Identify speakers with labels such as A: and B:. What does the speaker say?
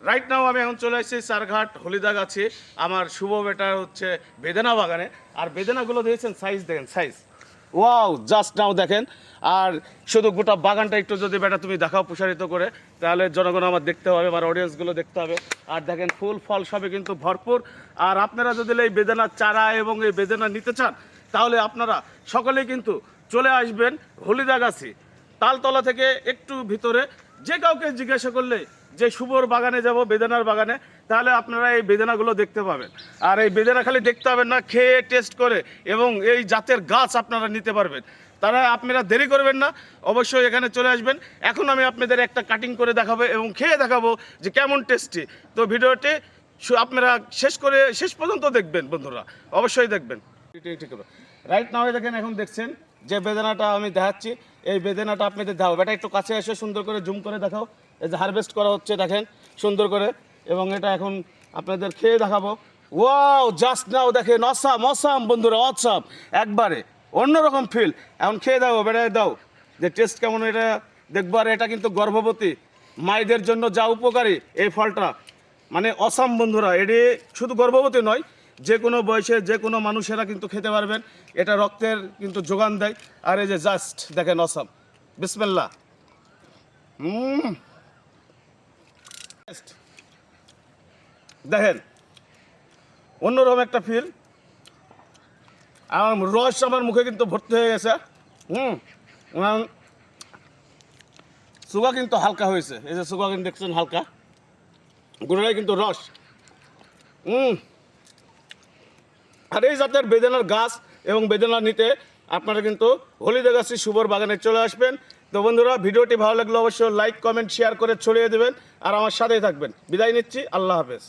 A: Right now আমি এখন চলে আসছি চারঘাট হলিদাগাছি আমার শুভ বেটার হচ্ছে বেদেনা বাগানে। আর বেদেনাগুলো দিয়েছেন সাইজ দেখেন, সাইজ ওয়াও জাস্ট নাও দেখেন। আর শুধু গোটা বাগানটা একটু যদি বেটা তুমি দেখাও প্রসারিত করে, তাহলে জনগণ আমার দেখতে হবে, আমার অডিয়েন্সগুলো দেখতে হবে। আর দেখেন ফুল ফল সবে কিন্তু ভরপুর। আর আপনারা যদি এই বেদেনার চারা এবং এই বেদেনা নিতে চান, তাহলে আপনারা সকলেই কিন্তু চলে আসবেন হলিদাগাছি তালতলা থেকে একটু ভিতরে। যে কাউকে জিজ্ঞাসা করলে যে শুভর বাগানে যাব, বেদেনার বাগানে, তাহলে আপনারা এই বেদেনাগুলো দেখতে পাবেন। আর এই বেদেনা খালি দেখতে পাবেন না, খেয়ে টেস্ট করে এবং এই জাতের গাছ আপনারা নিতে পারবেন। তারা আপনারা দেরি করবেন না, অবশ্যই এখানে চলে আসবেন। এখন আমি আপনাদের একটা কাটিং করে দেখাবো এবং খেয়ে দেখাবো যে কেমন টেস্টি। তো ভিডিওটি আপনারা শেষ পর্যন্ত দেখবেন বন্ধুরা, অবশ্যই দেখবেন। রাইট নাও দেখেন, এখন দেখছেন যে বেদানাটা আমি দেখাচ্ছি, এই বেদানাটা আপনাদের দেখাবো। এটা একটু কাছে এসে সুন্দর করে জুম করে দেখাও। এই যে হারভেস্ট করা হচ্ছে দেখেন সুন্দর করে, এবং এটা এখন আপনাদের খেয়ে দেখাবো। ওয়াও জাস্ট নাও দেখেন, অসাম অসাম বন্ধুরা, অসাম একবারে অন্যরকম ফিল। এখন খেয়ে দাও, বেড়ায় দাও যে টেস্ট কেমন এটা দেখবো। আর এটা কিন্তু গর্ভবতী মায়েদের জন্য যা উপকারী এই ফলটা, মানে অসাম বন্ধুরা। এটি শুধু গর্ভবতী নয়, যে কোনো বয়সে যে কোনো মানুষেরা কিন্তু খেতে পারবেন। এটা রক্তের কিন্তু যোগান দেয়। আর এই যে জাস্ট দেখেন অসাম, বিসমিল্লাহ। দেখেন অন্যরকম একটা ফিল। আমার রস আমার মুখে কিন্তু ভর্তি হয়ে গেছে। সুগার কিন্তু হালকা হয়েছে, এই যে সুগার কিন্তু দেখছেন হালকা, গোড়ায় কিন্তু রস। আর এই জাতের বেদানার গাছ এবং বেদানা নিতে আপনারা কিন্তু হলিদাগাছি শুভর বাগানে চলে আসবেন। তো বন্ধুরা, ভিডিওটি ভালো লাগলে অবশ্যই লাইক কমেন্ট শেয়ার করে ছড়িয়ে দেবেন আর আমার সাথেই থাকবেন। বিদায় নিচ্ছি, আল্লাহ হাফেজ।